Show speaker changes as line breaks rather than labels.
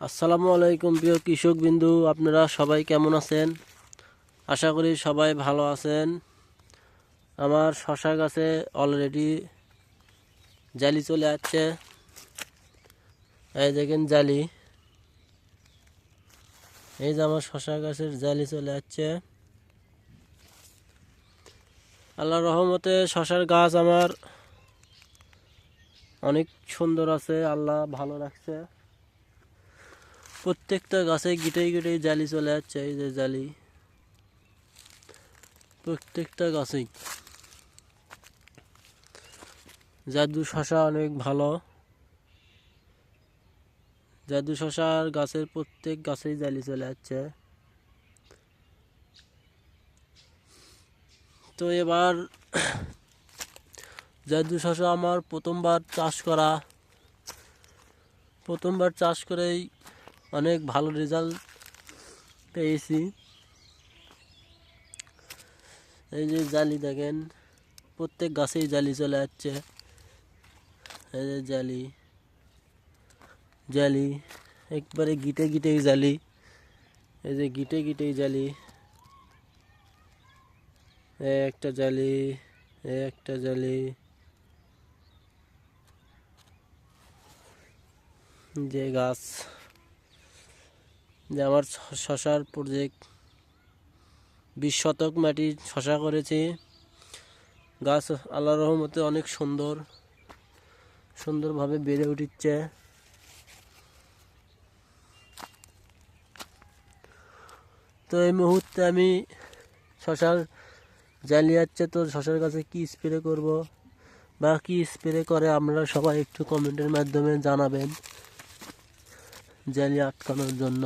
আসসালামু আলাইকুম প্রিয় কৃষক বিন্দু, আপনারা সবাই কেমন আছেন? আশা করি সবাই ভালো আছেন। আমার শশা গাছে অলরেডি জালি চলে আসছে। এই দেখেন জালি, এই যে আমার শশা গাছের জালি চলে আসছে। আল্লাহর রহমতে শশার গাছ আমার অনেক সুন্দর আছে, আল্লাহ ভালো রাখছে। প্রত্যেকটা গাছে গিটেই গিটেই জালি চলে যাচ্ছে। এই যে জালি প্রত্যেকটা গাছেই। জাদু শশা অনেক ভালো। জাদু শশার গাছের প্রত্যেক গাছেই জালি চলে যাচ্ছে। তো এবার জাদু শশা আমার প্রথমবার চাষ করেই অনেক ভালো রেজাল্ট পেয়েছি। এই যে জালি দেখেন, প্রত্যেক গাছেই জালি চলে যাচ্ছে। এই যে জালি জালি একবারে গিটে গিটেই জালি। এই যে গিটে গিটেই জালি, একটা জালি, একটা জালি। যে গাছ, যে আমার শশার প্রজেক্ট 20 শতক মাটি শশা করেছি। গাছ আল্লাহর রহমতে অনেক সুন্দরভাবে বেড়ে উঠছে। তো এই মুহূর্তে আমি শশার জালি যাচ্ছে, তো শশার গাছে কি স্প্রে করব বা কি স্প্রে করে আপনারা সবাই একটু কমেন্টের মাধ্যমে জানাবেন জালি আটকানোর জন্য।